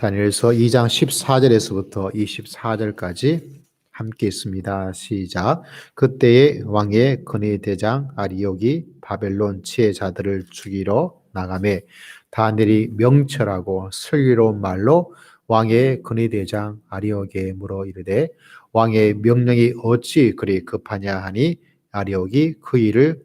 다니엘서 2장 14절에서부터 24절까지 함께 있습니다. 시작. 그때의 왕의 근위 대장 아리옥이 바벨론 지혜자들을 죽이러 나가매 다니엘이 명철하고 슬기로운 말로 왕의 근위 대장 아리옥에 물어 이르되 왕의 명령이 어찌 그리 급하냐 하니 아리옥이 그 일을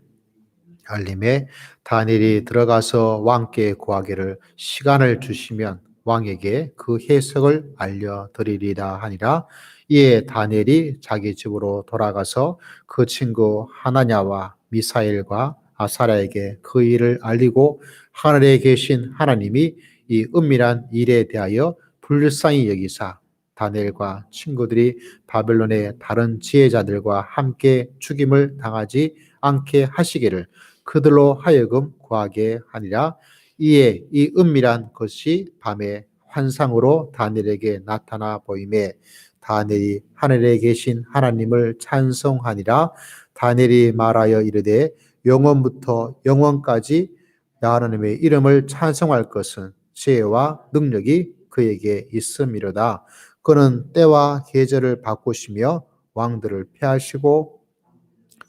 알림에 다니엘이 들어가서 왕께 구하기를 시간을 주시면 왕에게 그 해석을 알려드리리라 하니라. 이에 다니엘이 자기 집으로 돌아가서 그 친구 하나냐와 미사엘과 아사랴에게 그 일을 알리고 하늘에 계신 하나님이 이 은밀한 일에 대하여 불쌍히 여기사 다니엘과 친구들이 바벨론의 다른 지혜자들과 함께 죽임을 당하지 않게 하시기를 그들로 하여금 구하게 하니라. 이에 이 은밀한 것이 밤에 환상으로 다니엘에게 나타나 보이매 다니엘이 하늘에 계신 하나님을 찬송하니라. 다니엘이 말하여 이르되 영원부터 영원까지 하나님의 이름을 찬송할 것은 지혜와 능력이 그에게 있음이로다. 그는 때와 계절을 바꾸시며 왕들을 폐하시고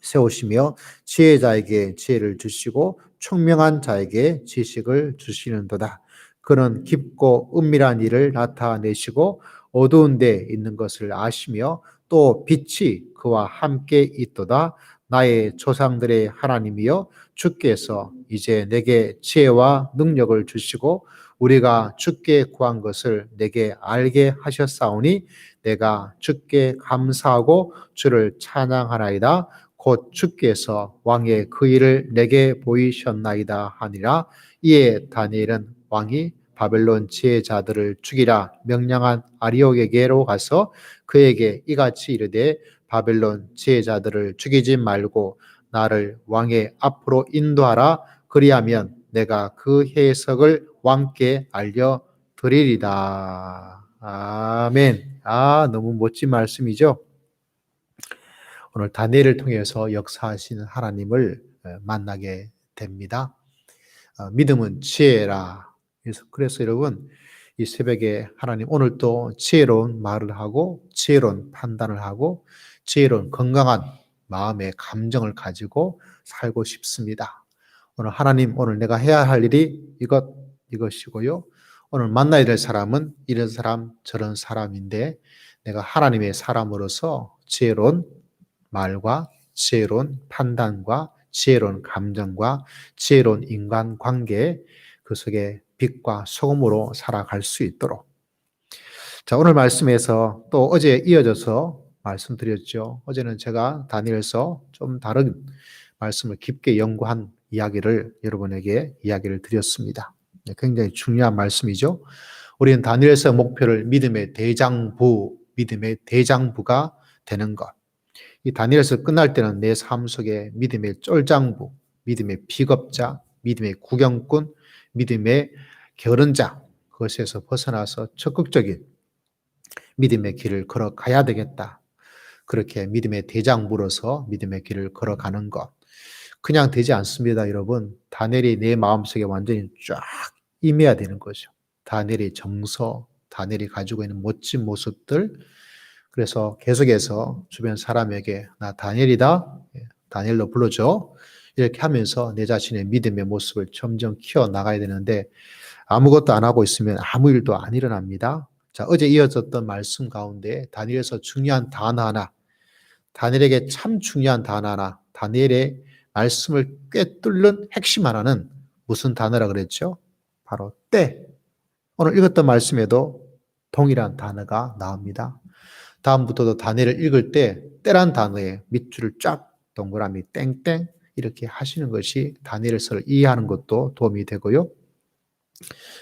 세우시며 지혜자에게 지혜를 주시고 총명한 자에게 지식을 주시는도다. 그는 깊고 은밀한 일을 나타내시고 어두운 데 있는 것을 아시며 또 빛이 그와 함께 있도다. 나의 조상들의 하나님이여 주께서 이제 내게 지혜와 능력을 주시고 우리가 주께 구한 것을 내게 알게 하셨사오니 내가 주께 감사하고 주를 찬양하나이다. 곧 주께서 왕의 그 일을 내게 보이셨나이다 하니라. 이에 다니엘은 왕이 바벨론 지혜자들을 죽이라 명령한 아리옥에게로 가서 그에게 이같이 이르되 바벨론 지혜자들을 죽이지 말고 나를 왕의 앞으로 인도하라. 그리하면 내가 그 해석을 왕께 알려드리리다. 아멘. 너무 멋진 말씀이죠. 오늘 다니엘을 통해서 역사하시는 하나님을 만나게 됩니다. 믿음은 지혜라. 그래서 여러분 이 새벽에 하나님 오늘 또 지혜로운 말을 하고 지혜로운 판단을 하고 지혜로운 건강한 마음의 감정을 가지고 살고 싶습니다. 오늘 하나님 오늘 내가 해야 할 일이 이것이고요. 오늘 만나야 될 사람은 이런 사람 저런 사람인데 내가 하나님의 사람으로서 지혜로운 말과 지혜로운 판단과 지혜로운 감정과 지혜로운 인간관계 그 속에 빛과 소금으로 살아갈 수 있도록. 자, 오늘 말씀에서 또 어제 이어져서 말씀드렸죠. 어제는 제가 다니엘서 좀 다른 말씀을 깊게 연구한 이야기를 여러분에게 이야기를 드렸습니다. 굉장히 중요한 말씀이죠. 우리는 다니엘서 목표를 믿음의 대장부가 되는 것. 이 다니엘서 끝날 때는 내 삶 속에 믿음의 쫄장부, 믿음의 비겁자, 믿음의 구경꾼, 믿음의 게으른자 그것에서 벗어나서 적극적인 믿음의 길을 걸어가야 되겠다. 그렇게 믿음의 대장부로서 믿음의 길을 걸어가는 것. 그냥 되지 않습니다, 여러분. 다니엘이 내 마음속에 완전히 쫙 임해야 되는 거죠. 다니엘의 정서, 다니엘이 가지고 있는 멋진 모습들. 그래서 계속해서 주변 사람에게 나 다니엘이다. 다니엘로 불러줘. 이렇게 하면서 내 자신의 믿음의 모습을 점점 키워나가야 되는데 아무것도 안 하고 있으면 아무 일도 안 일어납니다. 자, 어제 이어졌던 말씀 가운데 다니엘에서 중요한 단어 하나, 다니엘에게 참 중요한 단어 하나, 다니엘의 말씀을 꿰뚫는 핵심 하나는 무슨 단어라 그랬죠? 바로 때. 오늘 읽었던 말씀에도 동일한 단어가 나옵니다. 다음부터도 다니엘을 읽을 때 때란 단어에 밑줄을 쫙 동그라미 땡땡 이렇게 하시는 것이 다니엘서를 이해하는 것도 도움이 되고요.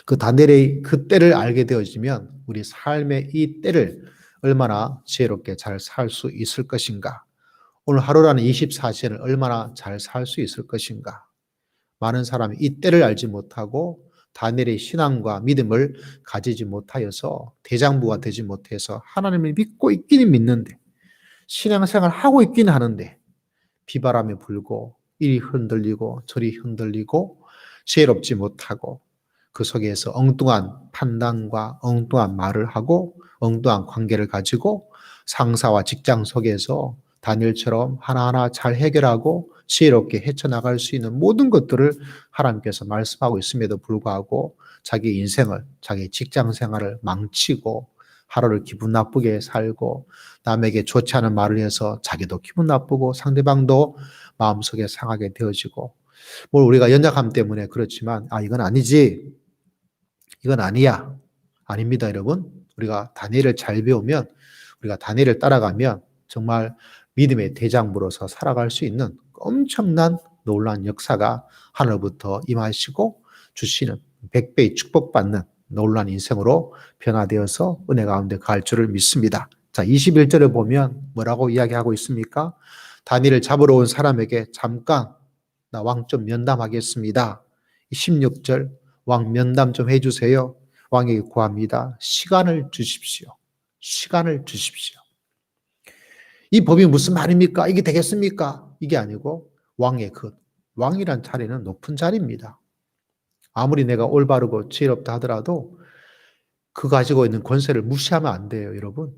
그 다니엘의 그 때를 알게 되어지면 우리 삶의 이 때를 얼마나 지혜롭게 잘 살 수 있을 것인가. 오늘 하루라는 24시간을 얼마나 잘 살 수 있을 것인가. 많은 사람이 이 때를 알지 못하고 다니엘의 신앙과 믿음을 가지지 못하여서 대장부가 되지 못해서 하나님을 믿고 있기는 믿는데 신앙생활 하고 있기는 하는데 비바람이 불고 이리 흔들리고 저리 흔들리고 지혜롭지 못하고 그 속에서 엉뚱한 판단과 엉뚱한 말을 하고 엉뚱한 관계를 가지고 상사와 직장 속에서 다니엘처럼 하나하나 잘 해결하고 지혜롭게 헤쳐나갈 수 있는 모든 것들을 하나님께서 말씀하고 있음에도 불구하고 자기 인생을, 자기 직장 생활을 망치고 하루를 기분 나쁘게 살고 남에게 좋지 않은 말을 해서 자기도 기분 나쁘고 상대방도 마음속에 상하게 되어지고 뭘 우리가 연약함 때문에 그렇지만 이건 아니지. 이건 아니야. 아닙니다, 여러분. 우리가 다니엘을 잘 배우면 우리가 다니엘을 따라가면 정말 믿음의 대장부로서 살아갈 수 있는 엄청난 놀라운 역사가 하늘부터 임하시고 주시는 100배의 축복받는 놀라운 인생으로 변화되어서 은혜 가운데 갈 줄을 믿습니다. 자, 21절에 보면 뭐라고 이야기하고 있습니까? 다니엘을 잡으러 온 사람에게 잠깐 나 왕 좀 면담하겠습니다. 16절 왕 면담 좀 해주세요. 왕에게 구합니다. 시간을 주십시오. 시간을 주십시오. 이 법이 무슨 말입니까? 이게 되겠습니까? 이게 아니고 왕의 왕이란 자리는 높은 자리입니다. 아무리 내가 올바르고 지혜롭다 하더라도 그 가지고 있는 권세를 무시하면 안 돼요, 여러분.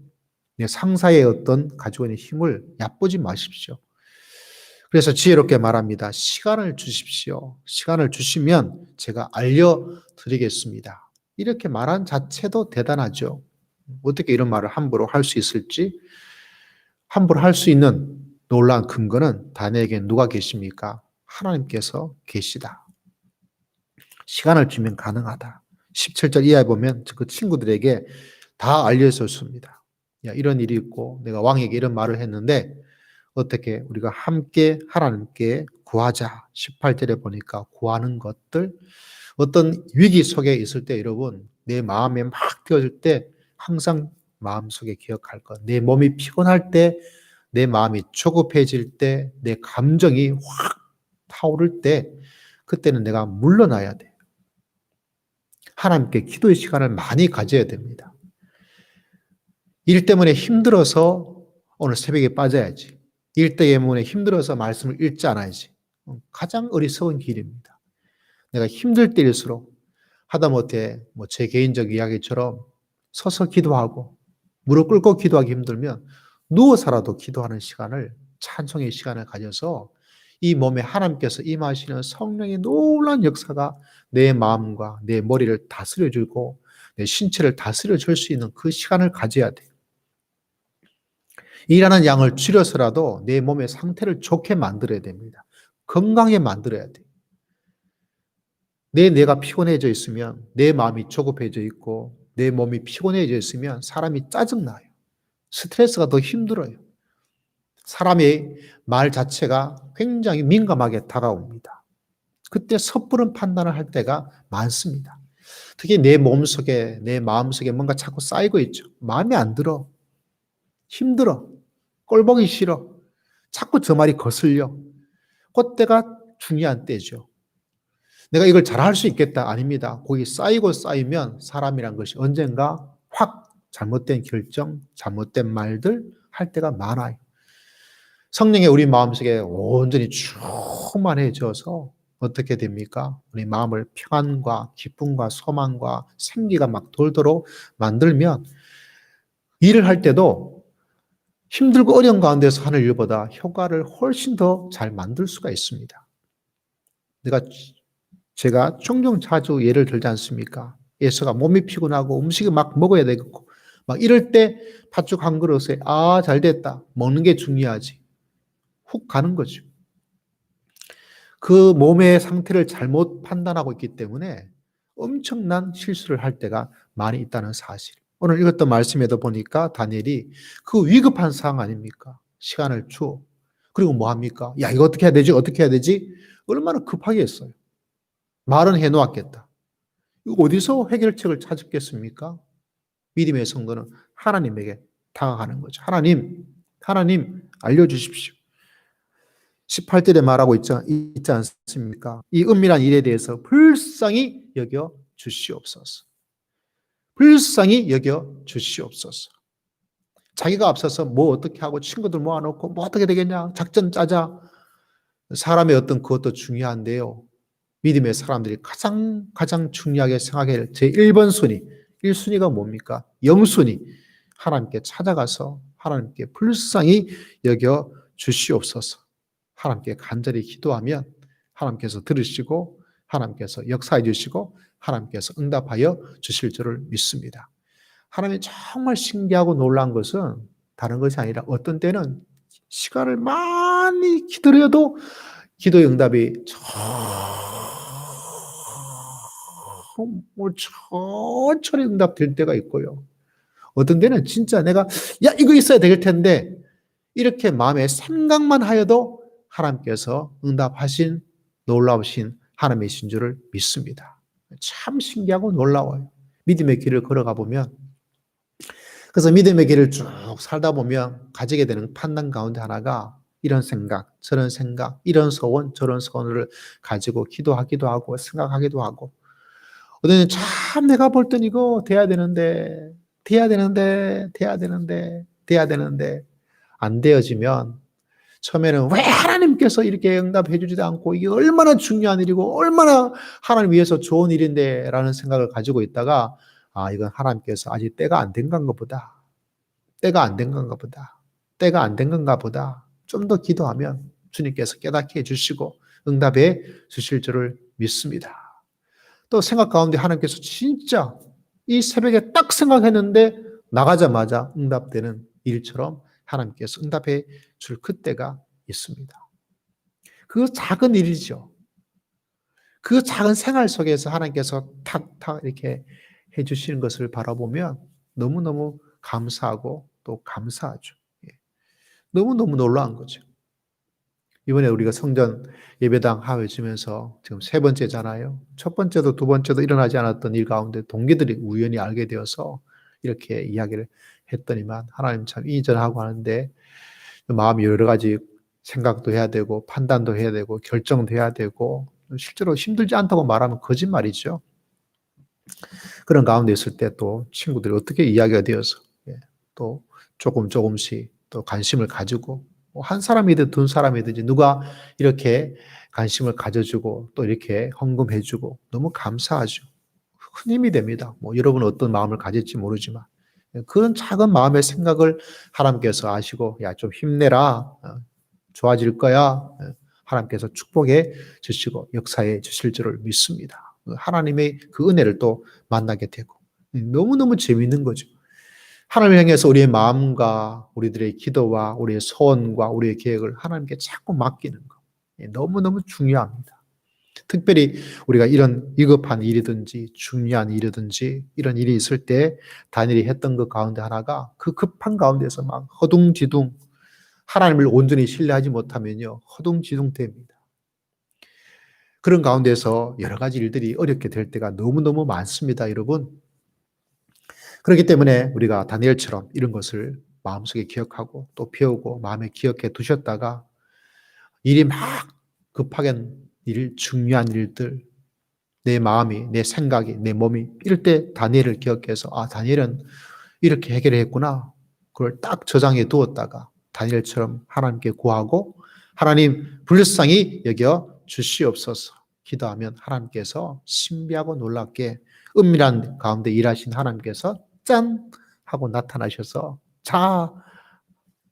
내 상사의 어떤 가지고 있는 힘을 얕보지 마십시오. 그래서 지혜롭게 말합니다. 시간을 주십시오. 시간을 주시면 제가 알려드리겠습니다. 이렇게 말한 자체도 대단하죠. 어떻게 이런 말을 함부로 할 수 있을지, 함부로 할 수 있는 놀라운 근거는 다니엘에게 누가 계십니까? 하나님께서 계시다. 시간을 주면 가능하다. 17절 이하에 보면 그 친구들에게 다 알려줬습니다. 야, 이런 일이 있고 내가 왕에게 이런 말을 했는데 어떻게 우리가 함께 하나님께 구하자. 18절에 보니까 구하는 것들, 어떤 위기 속에 있을 때 여러분 내 마음에 막 뛰어들 때 항상 마음속에 기억할 것. 내 몸이 피곤할 때, 내 마음이 조급해질 때, 내 감정이 확 타오를 때 그때는 내가 물러나야 돼. 하나님께 기도의 시간을 많이 가져야 됩니다. 일 때문에 힘들어서 오늘 새벽에 빠져야지. 일 때문에 힘들어서 말씀을 읽지 않아야지. 가장 어리석은 길입니다. 내가 힘들 때일수록 하다못해 제 개인적 이야기처럼 서서 기도하고 무릎 꿇고 기도하기 힘들면 누워서라도 기도하는 시간을, 찬송의 시간을 가져서 이 몸에 하나님께서 임하시는 성령의 놀라운 역사가 내 마음과 내 머리를 다스려주고 내 신체를 다스려줄 수 있는 그 시간을 가져야 돼요. 일하는 양을 줄여서라도 내 몸의 상태를 좋게 만들어야 됩니다. 건강하게 만들어야 돼요. 뇌가 피곤해져 있으면 내 마음이 조급해져 있고 내 몸이 피곤해져 있으면 사람이 짜증나요. 스트레스가 더 힘들어요. 사람의 말 자체가 굉장히 민감하게 다가옵니다. 그때 섣부른 판단을 할 때가 많습니다. 특히 내 몸속에, 내 마음속에 뭔가 자꾸 쌓이고 있죠. 마음에 안 들어. 힘들어. 꼴보기 싫어. 자꾸 저 말이 거슬려. 그때가 중요한 때죠. 내가 이걸 잘할 수 있겠다. 아닙니다. 거기 쌓이고 쌓이면 사람이란 것이 언젠가 확 잘못된 결정, 잘못된 말들 할 때가 많아요. 성령이 우리 마음속에 온전히 충만해져서 어떻게 됩니까? 우리 마음을 평안과 기쁨과 소망과 생기가 막 돌도록 만들면 일을 할 때도 힘들고 어려운 가운데서 하는 일보다 효과를 훨씬 더 잘 만들 수가 있습니다. 제가 종종 자주 예를 들지 않습니까? 예수가 몸이 피곤하고 음식을 막 먹어야 되겠고 막 이럴 때 팥죽 한 그릇에 잘 됐다. 먹는 게 중요하지. 훅 가는 거죠. 그 몸의 상태를 잘못 판단하고 있기 때문에 엄청난 실수를 할 때가 많이 있다는 사실. 오늘 읽었던 말씀에도 보니까 다니엘이 그 위급한 상황 아닙니까? 시간을 줘. 그리고 뭐 합니까? 야, 이거 어떻게 해야 되지? 어떻게 해야 되지? 얼마나 급하게 했어요. 말은 해놓았겠다. 이거 어디서 해결책을 찾았겠습니까? 믿음의 성도는 하나님에게 다가가는 거죠. 하나님 알려주십시오. 18절에 말하고 있지 않습니까? 이 은밀한 일에 대해서 불쌍히 여겨 주시옵소서. 불쌍히 여겨 주시옵소서. 자기가 앞서서 뭐 어떻게 하고 친구들 모아놓고 뭐 어떻게 되겠냐 작전 짜자. 사람의 어떤 그것도 중요한데요. 믿음의 사람들이 가장 중요하게 생각해야 할 제1번 순위, 1순위가 뭡니까? 영순위. 하나님께 찾아가서 하나님께 불쌍히 여겨 주시옵소서. 하나님께 간절히 기도하면 하나님께서 들으시고 하나님께서 역사해 주시고 하나님께서 응답하여 주실 줄을 믿습니다. 하나님이 정말 신기하고 놀라운 것은 다른 것이 아니라 어떤 때는 시간을 많이 기다려도 기도의 응답이 정말 천천히 응답될 때가 있고요. 어떤 때는 진짜 내가 야 이거 있어야 될 텐데 이렇게 마음에 생각만 하여도 하나님께서 응답하신 놀라우신 하나님이신 줄을 믿습니다. 참 신기하고 놀라워요. 믿음의 길을 걸어가 보면 그래서 믿음의 길을 쭉 살다 보면 가지게 되는 판단 가운데 하나가 이런 생각, 저런 생각, 이런 소원, 저런 소원을 가지고 기도하기도 하고 생각하기도 하고 어떤 참 내가 볼 땐 이거 돼야 되는데 안 되어지면 처음에는 왜 하나님께서 이렇게 응답해 주지도 않고 이게 얼마나 중요한 일이고 얼마나 하나님 위해서 좋은 일인데 라는 생각을 가지고 있다가 아 이건 하나님께서 아직 때가 안 된 건가 보다. 때가 안 된 건가 보다. 때가 안 된 건가 보다. 좀 더 기도하면 주님께서 깨닫게 해주시고 응답해 주실 줄을 믿습니다. 또 생각 가운데 하나님께서 진짜 이 새벽에 딱 생각했는데 나가자마자 응답되는 일처럼 하나님께서 응답해 줄 그때가 있습니다. 그 작은 일이죠. 그 작은 생활 속에서 하나님께서 탁탁 이렇게 해주시는 것을 바라보면 너무너무 감사하고 또 감사하죠. 예. 너무너무 놀라운 거죠. 이번에 우리가 성전 예배당 하회지면서 지금 세 번째잖아요. 첫 번째도 두 번째도 일어나지 않았던 일 가운데 동기들이 우연히 알게 되어서 이렇게 이야기를 했더니만 하나님 참 이전하고 하는데 마음이 여러 가지 생각도 해야 되고 판단도 해야 되고 결정도 해야 되고 실제로 힘들지 않다고 말하면 거짓말이죠. 그런 가운데 있을 때 또 친구들이 어떻게 이야기가 되어서 또 조금씩 또 관심을 가지고 한 사람이든 두 사람이든지 누가 이렇게 관심을 가져주고 또 이렇게 헌금해주고 너무 감사하죠. 큰 힘이 됩니다. 뭐 여러분은 어떤 마음을 가질지 모르지만 그런 작은 마음의 생각을 하나님께서 아시고 야 좀 힘내라 좋아질 거야 하나님께서 축복해 주시고 역사해 주실 줄을 믿습니다. 하나님의 그 은혜를 또 만나게 되고 너무너무 재미있는 거죠. 하나님을 향해서 우리의 마음과 우리들의 기도와 우리의 소원과 우리의 계획을 하나님께 자꾸 맡기는 것. 너무너무 중요합니다. 특별히 우리가 이런 위급한 일이든지 중요한 일이든지 이런 일이 있을 때 다니엘이 했던 것 가운데 하나가 그 급한 가운데서 막 허둥지둥 하나님을 온전히 신뢰하지 못하면요. 허둥지둥 됩니다. 그런 가운데서 여러 가지 일들이 어렵게 될 때가 너무너무 많습니다, 여러분. 그렇기 때문에 우리가 다니엘처럼 이런 것을 마음속에 기억하고 또 배우고 마음에 기억해 두셨다가 일이 막 급하게 중요한 일들, 내 마음이, 내 생각이, 내 몸이 이럴 때 다니엘을 기억해서 아, 다니엘은 이렇게 해결했구나. 그걸 딱 저장해 두었다가 다니엘처럼 하나님께 구하고 하나님 불쌍히 여겨 주시옵소서 기도하면 하나님께서 신비하고 놀랍게 은밀한 가운데 일하신 하나님께서 짠! 하고 나타나셔서 자,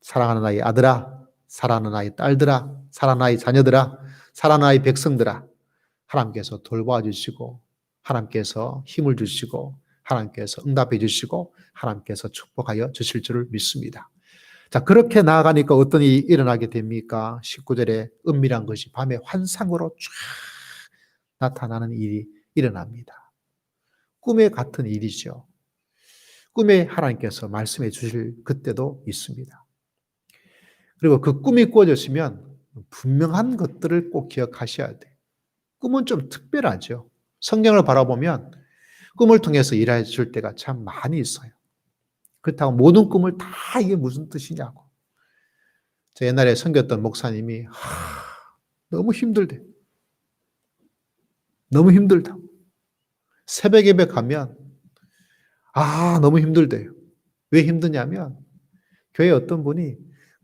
사랑하는 아이 아들아, 사랑하는 아이 딸들아, 사랑하는 아이 자녀들아, 사랑하는 아이 백성들아 하나님께서 돌봐 주시고 하나님께서 힘을 주시고 하나님께서 응답해 주시고 하나님께서 축복하여 주실 줄을 믿습니다. 자, 그렇게 나아가니까 어떤 일이 일어나게 됩니까? 19절에 은밀한 것이 밤에 환상으로 쫙 나타나는 일이 일어납니다. 꿈에 같은 일이죠. 꿈에 하나님께서 말씀해 주실 그때도 있습니다. 그리고 그 꿈이 꾸어졌으면 분명한 것들을 꼭 기억하셔야 돼요. 꿈은 좀 특별하죠. 성경을 바라보면 꿈을 통해서 일해 줄 때가 참 많이 있어요. 그렇다고 모든 꿈을 다 이게 무슨 뜻이냐고. 저 옛날에 섬겼던 목사님이 너무 힘들대. 너무 힘들다. 새벽 예배 가면 너무 힘들대요. 왜 힘드냐면 교회 어떤 분이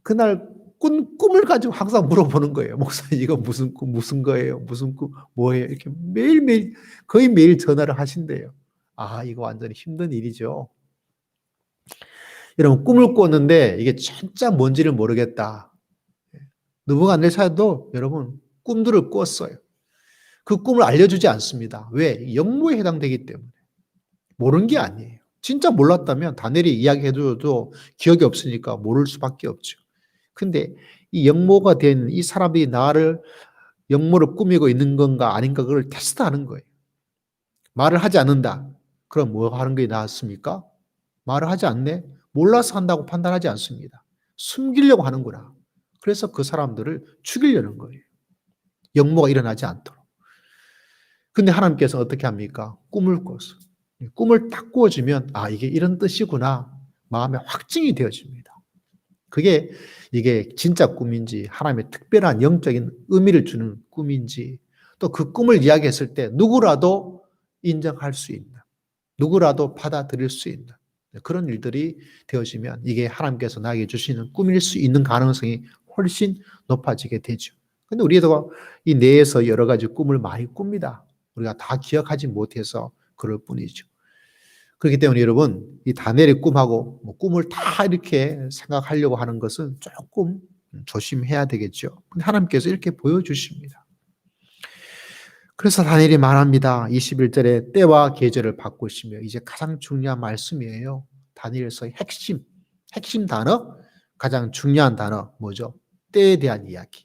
그날 꿈을 가지고 항상 물어보는 거예요. 목사님, 이거 무슨 꿈, 무슨 거예요? 무슨 꿈, 뭐예요? 이렇게 매일매일, 거의 매일 전화를 하신대요. 아, 이거 완전히 힘든 일이죠. 여러분, 꿈을 꿨는데 이게 진짜 뭔지를 모르겠다. 느부갓네살도 여러분, 꿈들을 꿨어요. 그 꿈을 알려주지 않습니다. 왜? 역모에 해당되기 때문에. 모르는 게 아니에요. 진짜 몰랐다면 다니엘이 이야기해줘도 기억이 없으니까 모를 수밖에 없죠. 근데 이 역모가 된 이 사람이 나를 역모를 꾸미고 있는 건가 아닌가 그걸 테스트하는 거예요. 말을 하지 않는다. 그럼 뭐 하는 게 나았습니까? 말을 하지 않네? 몰라서 한다고 판단하지 않습니다. 숨기려고 하는구나. 그래서 그 사람들을 죽이려는 거예요. 역모가 일어나지 않도록. 근데 하나님께서 어떻게 합니까? 꿈을 꿔서. 꿈을 딱 꾸어주면 아, 이게 이런 뜻이구나. 마음에 확증이 되어집니다. 그게 이게 진짜 꿈인지 하나님의 특별한 영적인 의미를 주는 꿈인지 또 그 꿈을 이야기했을 때 누구라도 인정할 수 있는, 누구라도 받아들일 수 있는 그런 일들이 되어지면 이게 하나님께서 나에게 주시는 꿈일 수 있는 가능성이 훨씬 높아지게 되죠. 근데 우리도 이 뇌에서 여러 가지 꿈을 많이 꿉니다. 우리가 다 기억하지 못해서 그럴 뿐이죠. 그렇기 때문에 여러분, 이 다니엘의 꿈하고 뭐 꿈을 다 이렇게 생각하려고 하는 것은 조금 조심해야 되겠죠. 근데 하나님께서 이렇게 보여주십니다. 그래서 다니엘이 말합니다. 21절에 때와 계절을 바꾸시며 이제 가장 중요한 말씀이에요. 다니엘서의 핵심 단어, 가장 중요한 단어 뭐죠? 때에 대한 이야기.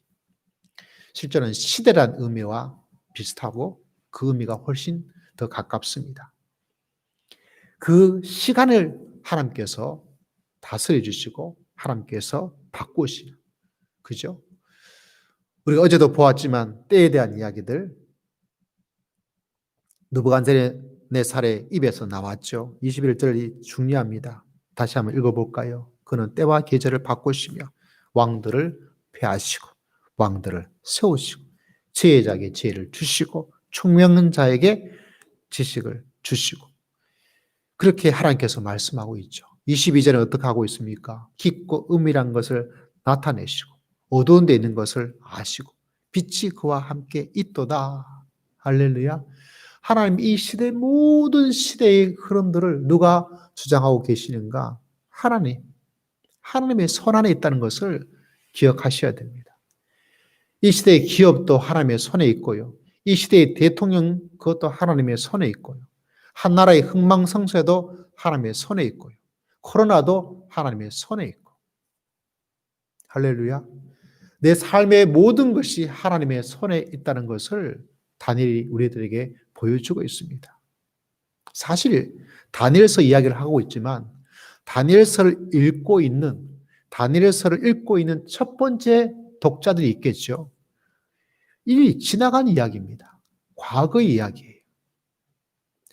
실제로는 시대란 의미와 비슷하고 그 의미가 훨씬 더 가깝습니다. 그 시간을 하나님께서 다스려 주시고 하나님께서 바꾸시는 그죠? 우리가 어제도 보았지만 때에 대한 이야기들 느부갓네살의 입에서 나왔죠. 21절이 중요합니다. 다시 한번 읽어볼까요? 그는 때와 계절을 바꾸시며 왕들을 폐하시고 왕들을 세우시고 지혜자에게 지혜를 주시고 총명한 자에게 지식을 주시고 그렇게 하나님께서 말씀하고 있죠. 22절에 어떻게 하고 있습니까? 깊고 은밀한 것을 나타내시고 어두운 데 있는 것을 아시고 빛이 그와 함께 있도다. 할렐루야. 하나님 이 시대 모든 시대의 흐름들을 누가 주장하고 계시는가? 하나님의 손 안에 있다는 것을 기억하셔야 됩니다. 이 시대의 기업도 하나님의 손에 있고요. 이 시대의 대통령 그것도 하나님의 손에 있고요. 한 나라의 흥망성쇠도 하나님의 손에 있고요. 코로나도 하나님의 손에 있고. 할렐루야. 내 삶의 모든 것이 하나님의 손에 있다는 것을 다니엘이 우리들에게 보여주고 있습니다. 사실 다니엘서 이야기를 하고 있지만 다니엘서를 읽고 있는 첫 번째 독자들이 있겠죠. 이미 지나간 이야기입니다. 과거의 이야기예요.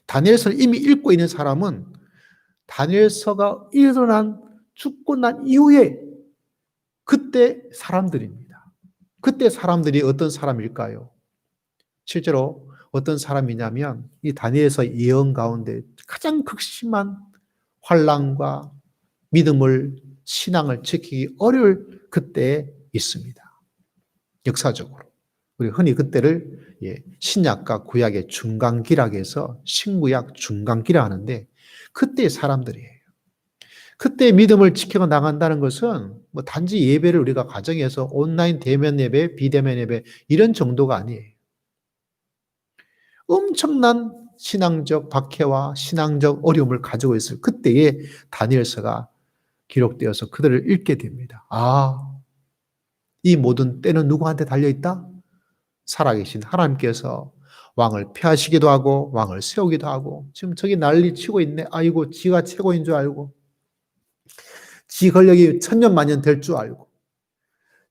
다니엘서를 이미 읽고 있는 사람은 다니엘서가 죽고 난 이후에 그때 사람들입니다. 그때 사람들이 어떤 사람일까요? 실제로 어떤 사람이냐면 이 다니엘서 예언 가운데 가장 극심한 환난과 신앙을 지키기 어려울 그때에 있습니다. 역사적으로. 우리 흔히 그때를 신약과 구약의 중간기라고 해서 신구약 중간기라 하는데 그때의 사람들이에요. 그때 믿음을 지켜 나간다는 것은 뭐 단지 예배를 우리가 가정에서 온라인 대면 예배, 비대면 예배 이런 정도가 아니에요. 엄청난 신앙적 박해와 신앙적 어려움을 가지고 있을 그때에 다니엘서가 기록되어서 그들을 읽게 됩니다. 아, 이 모든 때는 누구한테 달려있다? 살아계신 하나님께서 왕을 폐하시기도 하고 왕을 세우기도 하고 지금 저기 난리 치고 있네. 아이고 지가 최고인 줄 알고 지 권력이 천년만년 될 줄 알고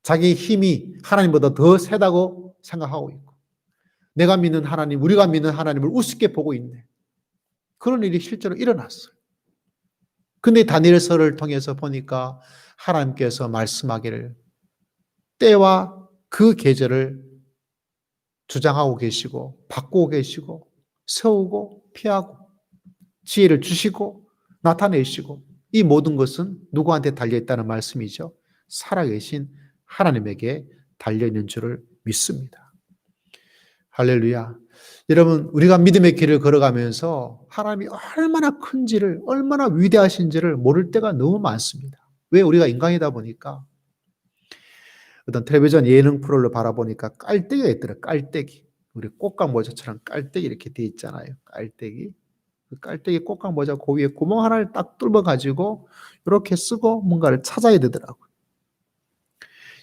자기 힘이 하나님보다 더 세다고 생각하고 있고 내가 믿는 하나님, 우리가 믿는 하나님을 우습게 보고 있네. 그런 일이 실제로 일어났어요. 근데 다니엘서를 통해서 보니까 하나님께서 말씀하기를 때와 그 계절을 주장하고 계시고 바꾸고 계시고 세우고 피하고 지혜를 주시고 나타내시고 이 모든 것은 누구한테 달려있다는 말씀이죠. 살아계신 하나님에게 달려있는 줄을 믿습니다. 할렐루야. 여러분, 우리가 믿음의 길을 걸어가면서 하나님이 얼마나 큰지를, 얼마나 위대하신지를 모를 때가 너무 많습니다. 왜? 우리가 인간이다 보니까. 어떤 텔레비전 예능 프로를 바라보니까 깔때기가 있더라. 깔때기. 우리 꽃감 모자처럼 깔때기 이렇게 돼 있잖아요. 깔때기. 그 깔때기 꽃감 모자 그 위에 구멍 하나를 딱 뚫어 가지고 이렇게 쓰고 뭔가를 찾아야 되더라고요.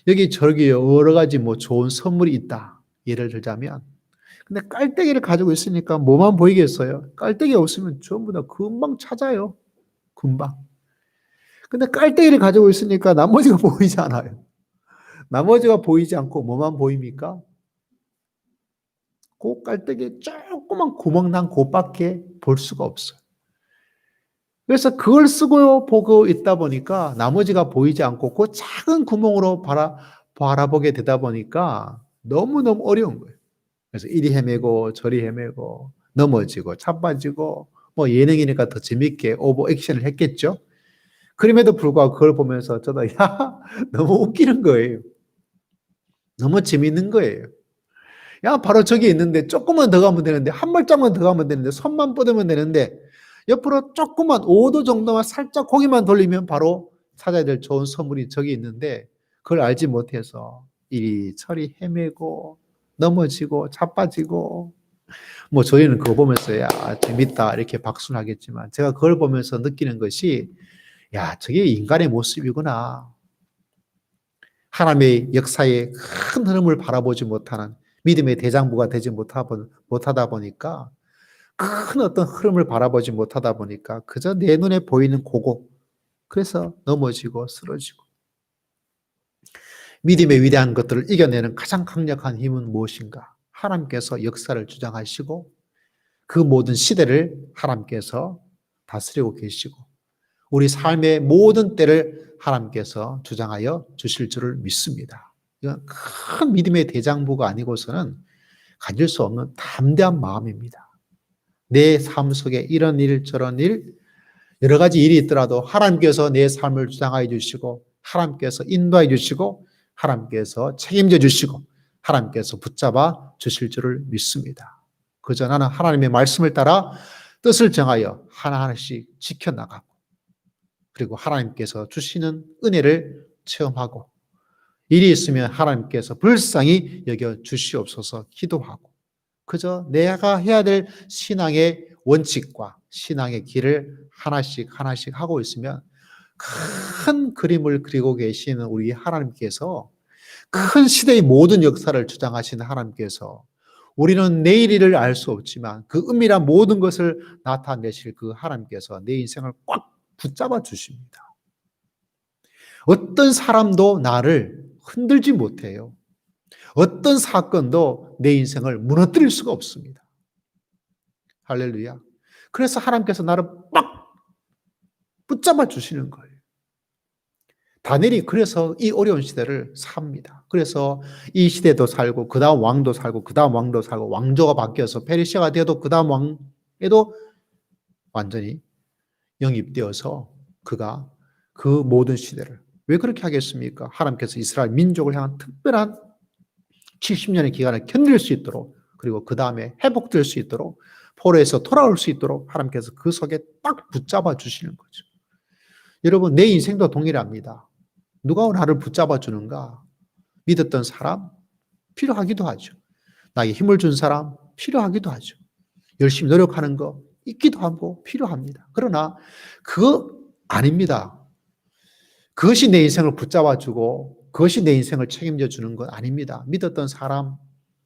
여기 저기 여러 가지 뭐 좋은 선물이 있다. 예를 들자면. 근데 깔때기를 가지고 있으니까 뭐만 보이겠어요? 깔때기 없으면 전부 다 금방 찾아요. 금방. 근데 깔때기를 가지고 있으니까 나머지가 보이지 않아요. 나머지가 보이지 않고 뭐만 보입니까? 그 깔때기에 조그만 구멍 난 곳밖에 볼 수가 없어요. 그래서 그걸 쓰고 보고 있다 보니까 나머지가 보이지 않고 그 작은 구멍으로 바라보게 되다 보니까 너무너무 어려운 거예요. 그래서 이리 헤매고 저리 헤매고 넘어지고 자빠지고 뭐 예능이니까 더 재밌게 오버 액션을 했겠죠. 그럼에도 불구하고 그걸 보면서 저도 야 너무 웃기는 거예요. 너무 재밌는 거예요. 야 바로 저기 있는데 조금만 더 가면 되는데 한 발짝만 더 가면 되는데 손만 뻗으면 되는데 옆으로 조금만 5도 정도만 살짝 고개만 돌리면 바로 찾아야 될 좋은 선물이 저기 있는데 그걸 알지 못해서 이리저리 헤매고 넘어지고 자빠지고 뭐 저희는 그거 보면서 야 재밌다 이렇게 박수를 하겠지만 제가 그걸 보면서 느끼는 것이 야 저게 인간의 모습이구나. 하나님의 역사의 큰 흐름을 바라보지 못하는 믿음의 대장부가 되지 못하다 보니까 큰 어떤 흐름을 바라보지 못하다 보니까 그저 내 눈에 보이는 그거 그래서 넘어지고 쓰러지고 믿음의 위대한 것들을 이겨내는 가장 강력한 힘은 무엇인가? 하나님께서 역사를 주장하시고 그 모든 시대를 하나님께서 다스리고 계시고 우리 삶의 모든 때를 하나님께서 주장하여 주실 줄을 믿습니다. 이건 큰 믿음의 대장부가 아니고서는 가질 수 없는 담대한 마음입니다. 내 삶 속에 이런 일 저런 일 여러 가지 일이 있더라도 하나님께서 내 삶을 주장하여 주시고 하나님께서 인도해 주시고 하나님께서 책임져 주시고 하나님께서 붙잡아 주실 줄을 믿습니다. 그저 나는 하나님의 말씀을 따라 뜻을 정하여 하나하나씩 지켜나가고 그리고 하나님께서 주시는 은혜를 체험하고 일이 있으면 하나님께서 불쌍히 여겨 주시옵소서 기도하고 그저 내가 해야 될 신앙의 원칙과 신앙의 길을 하나씩 하고 있으면 큰 그림을 그리고 계시는 우리 하나님께서 큰 시대의 모든 역사를 주장하시는 하나님께서 우리는 내일 일을 알 수 없지만 그 은밀한 모든 것을 나타내실 그 하나님께서 내 인생을 꽉 붙잡아 주십니다. 어떤 사람도 나를 흔들지 못해요. 어떤 사건도 내 인생을 무너뜨릴 수가 없습니다. 할렐루야. 그래서 하나님께서 나를 빡 붙잡아 주시는 거예요. 다니엘이 그래서 이 어려운 시대를 삽니다. 그래서 이 시대도 살고 그 다음 왕도 살고 그 다음 왕도 살고 왕조가 바뀌어서 페르시아가 되어도 그 다음 왕에도 완전히 영입되어서 그가 그 모든 시대를 왜 그렇게 하겠습니까? 하나님께서 이스라엘 민족을 향한 특별한 70년의 기간을 견딜 수 있도록 그리고 그 다음에 회복될 수 있도록 포로에서 돌아올 수 있도록 하나님께서 그 속에 딱 붙잡아 주시는 거죠. 여러분 내 인생도 동일합니다. 누가 나를 붙잡아 주는가? 믿었던 사람 필요하기도 하죠. 나에게 힘을 준 사람 필요하기도 하죠. 열심히 노력하는 거 있기도 하고 필요합니다. 그러나 그거 아닙니다. 그것이 내 인생을 붙잡아 주고 그것이 내 인생을 책임져 주는 건 아닙니다. 믿었던 사람,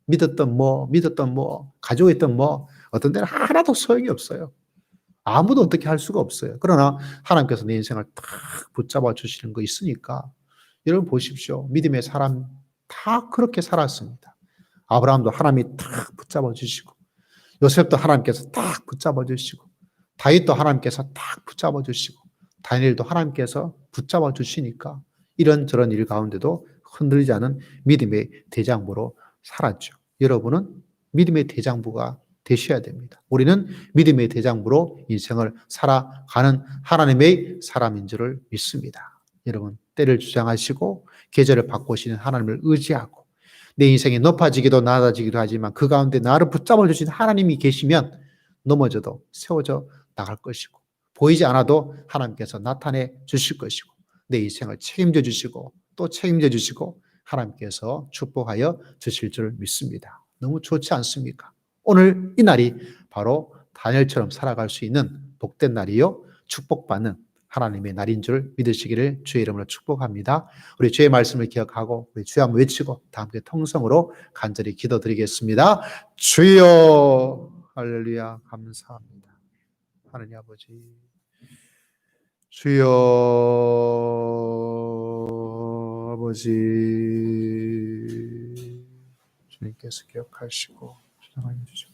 믿었던 뭐, 가지고 있던 뭐 어떤 때는 하나도 소용이 없어요. 아무도 어떻게 할 수가 없어요. 그러나 하나님께서 내 인생을 딱 붙잡아 주시는 거 있으니까 여러분 보십시오. 믿음의 사람 다 그렇게 살았습니다. 아브라함도 하나님이 딱 붙잡아 주시고 요셉도 하나님께서 딱 붙잡아 주시고 다윗도 하나님께서 딱 붙잡아 주시고 다니엘도 하나님께서 붙잡아 주시니까 이런저런 일 가운데도 흔들리지 않은 믿음의 대장부로 살았죠. 여러분은 믿음의 대장부가 되셔야 됩니다. 우리는 믿음의 대장부로 인생을 살아가는 하나님의 사람인 줄을 믿습니다. 여러분 때를 주장하시고 계절을 바꾸시는 하나님을 의지하고 내 인생이 높아지기도 낮아지기도 하지만 그 가운데 나를 붙잡아 주신 하나님이 계시면 넘어져도 세워져 나갈 것이고 보이지 않아도 하나님께서 나타내 주실 것이고 내 인생을 책임져 주시고 또 책임져 주시고 하나님께서 축복하여 주실 줄 믿습니다. 너무 좋지 않습니까? 오늘 이 날이 바로 다니엘처럼 살아갈 수 있는 복된 날이요 축복받는 하나님의 날인 줄 믿으시기를 주의 이름으로 축복합니다. 우리 주의 말씀을 기억하고 우리 주여 한번 외치고 다 함께 통성으로 간절히 기도드리겠습니다. 주여 할렐루야 감사합니다. 하느님 아버지 주여 아버지 주님께서 기억하시고 주장하여 주시고